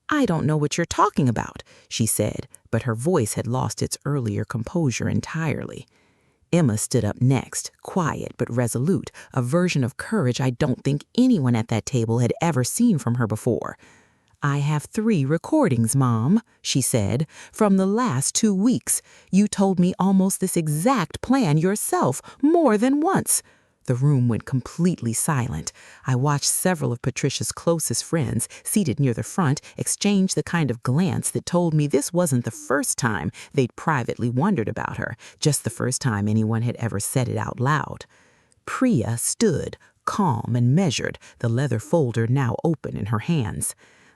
I don't know what you're talking about," she said, but her voice had lost its earlier composure entirely. Emma stood up next, quiet but resolute, a version of courage I don't think anyone at that table had ever seen from her before. "I have 3 recordings, Mom," she said, "from the last 2 weeks. You told me almost this exact plan yourself, more than once." The room went completely silent. I watched several of Patricia's closest friends, seated near the front, exchange the kind of glance that told me this wasn't the first time they'd privately wondered about her, just the first time anyone had ever said it out loud. Priya stood, calm and measured, the leather folder now open in her hands.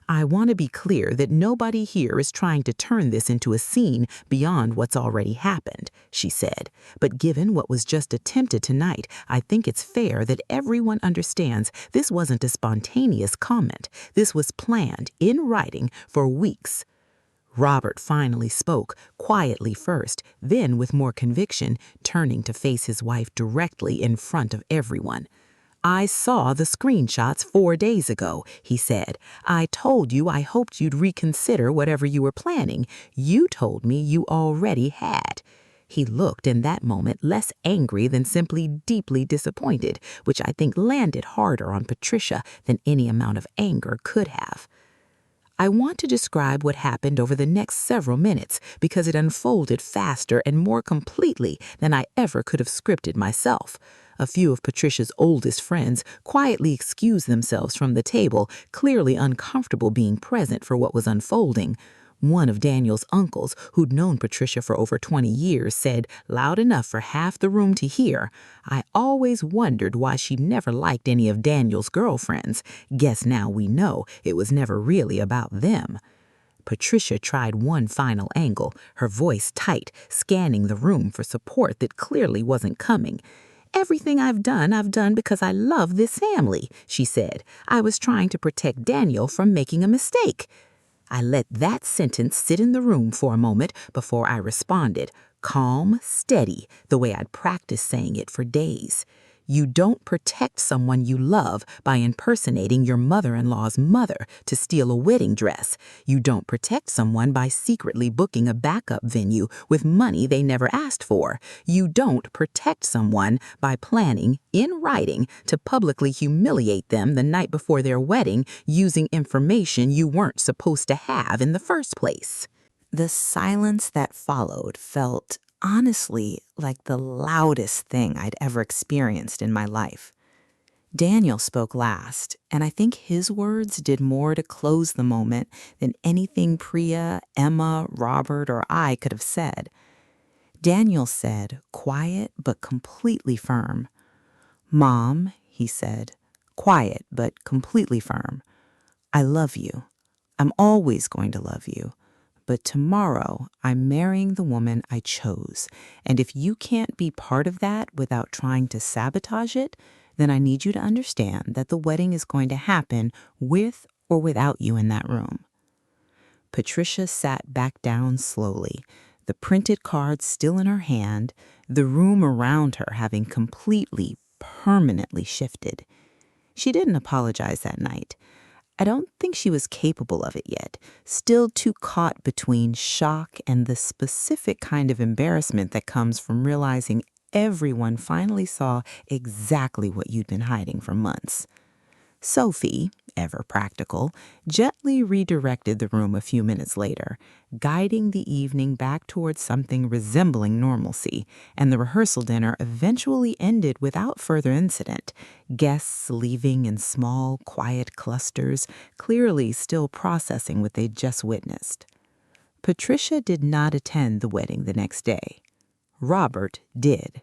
"I want to be clear that nobody here is trying to turn this into a scene beyond what's already happened," she said. "But given what was just attempted tonight, I think it's fair that everyone understands this wasn't a spontaneous comment. This was planned, in writing, for weeks." Robert finally spoke, quietly first, then with more conviction, turning to face his wife directly in front of everyone. "I saw the screenshots 4 days ago," he said. "I told you I hoped you'd reconsider whatever you were planning. You told me you already had." He looked in that moment less angry than simply deeply disappointed, which I think landed harder on Patricia than any amount of anger could have. I want to describe what happened over the next several minutes because it unfolded faster and more completely than I ever could have scripted myself. A few of Patricia's oldest friends quietly excused themselves from the table, clearly uncomfortable being present for what was unfolding. One of Daniel's uncles, who'd known Patricia for over 20 years, said, loud enough for half the room to hear, "I always wondered why she never liked any of Daniel's girlfriends. Guess now we know it was never really about them." Patricia tried one final angle, her voice tight, scanning the room for support that clearly wasn't coming. "Everything I've done because I love this family," she said. "I was trying to protect Daniel from making a mistake." I let that sentence sit in the room for a moment before I responded, calm, steady, the way I'd practiced saying it for days. "You don't protect someone you love by impersonating your mother-in-law's mother to steal a wedding dress. You don't protect someone by secretly booking a backup venue with money they never asked for. You don't protect someone by planning, in writing, to publicly humiliate them the night before their wedding using information you weren't supposed to have in the first place." The silence that followed felt, honestly, like the loudest thing I'd ever experienced in my life. Daniel spoke last, and I think his words did more to close the moment than anything Priya, Emma, Robert, or I could have said. Daniel said, quiet but completely firm, "Mom," he said, quiet but completely firm, "I love you. I'm always going to love you. But tomorrow, I'm marrying the woman I chose. And if you can't be part of that without trying to sabotage it, then I need you to understand that the wedding is going to happen with or without you in that room." Patricia sat back down slowly, the printed card still in her hand, the room around her having completely, permanently shifted. She didn't apologize that night. I don't think she was capable of it yet, still too caught between shock and the specific kind of embarrassment that comes from realizing everyone finally saw exactly what you'd been hiding for months. Sophie, ever practical, gently redirected the room a few minutes later, guiding the evening back towards something resembling normalcy, and the rehearsal dinner eventually ended without further incident, guests leaving in small, quiet clusters, clearly still processing what they'd just witnessed. Patricia did not attend the wedding the next day. Robert did.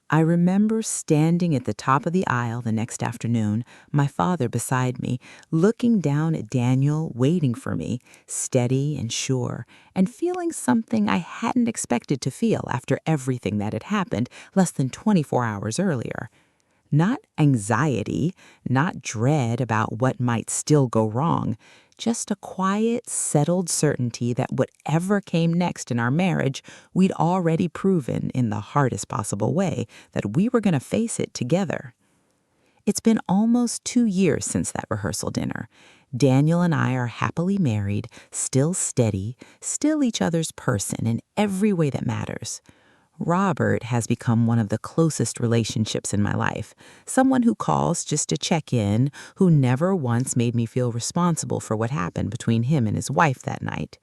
I remember standing at the top of the aisle the next afternoon, my father beside me, looking down at Daniel waiting for me, steady and sure, and feeling something I hadn't expected to feel after everything that had happened less than 24 hours earlier. Not anxiety, not dread about what might still go wrong, just a quiet, settled certainty that whatever came next in our marriage, we'd already proven in the hardest possible way that we were going to face it together. It's been almost 2 years since that rehearsal dinner. Daniel and I are happily married, still steady, still each other's person in every way that matters. Robert has become one of the closest relationships in my life, someone who calls just to check in, who never once made me feel responsible for what happened between him and his wife that night.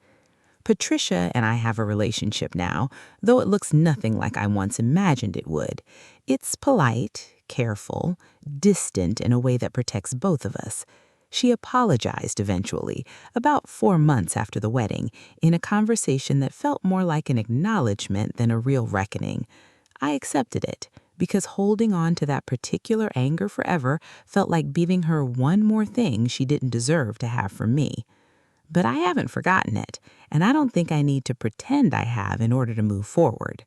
Patricia and I have a relationship now, though it looks nothing like I once imagined it would. It's polite, careful, distant in a way that protects both of us. She apologized eventually, about 4 months after the wedding, in a conversation that felt more like an acknowledgement than a real reckoning. I accepted it, because holding on to that particular anger forever felt like giving her one more thing she didn't deserve to have from me. But I haven't forgotten it, and I don't think I need to pretend I have in order to move forward.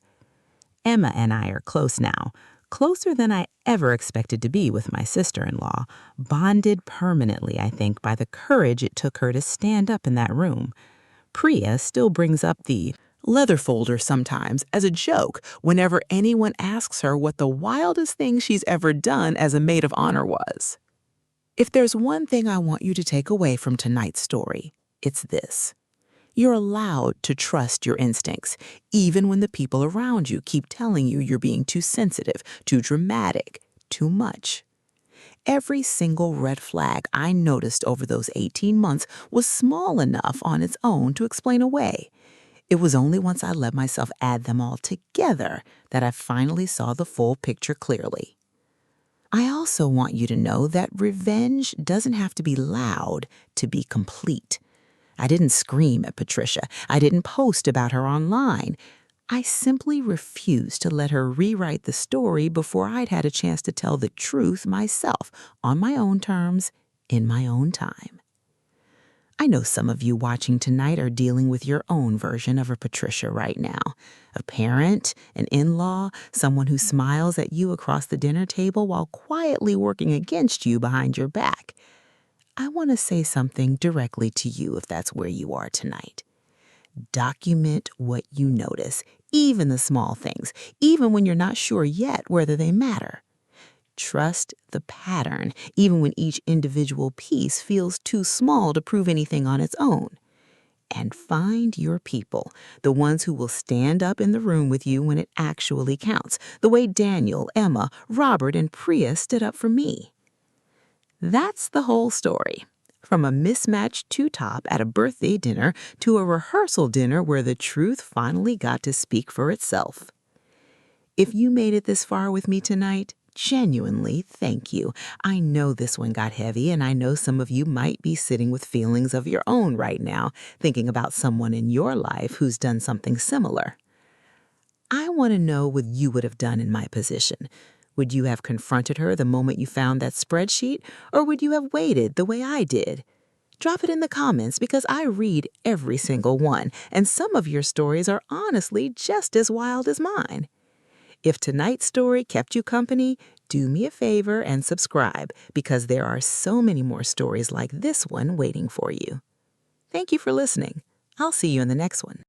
Emma and I are close now, closer than I ever expected to be with my sister-in-law, bonded permanently, I think, by the courage it took her to stand up in that room. Priya still brings up the leather folder sometimes as a joke whenever anyone asks her what the wildest thing she's ever done as a maid of honor was. If there's one thing I want you to take away from tonight's story, it's this. You're allowed to trust your instincts, even when the people around you keep telling you you're being too sensitive, too dramatic, too much. Every single red flag I noticed over those 18 months was small enough on its own to explain away. It was only once I let myself add them all together that I finally saw the full picture clearly. I also want you to know that revenge doesn't have to be loud to be complete. I didn't scream at Patricia. I didn't post about her online. I simply refused to let her rewrite the story before I'd had a chance to tell the truth myself, on my own terms, in my own time. I know some of you watching tonight are dealing with your own version of a Patricia right now. A parent, an in-law, someone who smiles at you across the dinner table while quietly working against you behind your back. I want to say something directly to you if that's where you are tonight. Document what you notice, even the small things, even when you're not sure yet whether they matter. Trust the pattern, even when each individual piece feels too small to prove anything on its own. And find your people, the ones who will stand up in the room with you when it actually counts, the way Daniel, Emma, Robert, and Priya stood up for me. That's the whole story. From a mismatched two-top at a birthday dinner to a rehearsal dinner where the truth finally got to speak for itself. If you made it this far with me tonight, genuinely, thank you. I know this one got heavy, and I know some of you might be sitting with feelings of your own right now, thinking about someone in your life who's done something similar. I want to know what you would have done in my position. Would you have confronted her the moment you found that spreadsheet, or would you have waited the way I did? Drop it in the comments because I read every single one, and some of your stories are honestly just as wild as mine. If tonight's story kept you company, do me a favor and subscribe because there are so many more stories like this one waiting for you. Thank you for listening. I'll see you in the next one.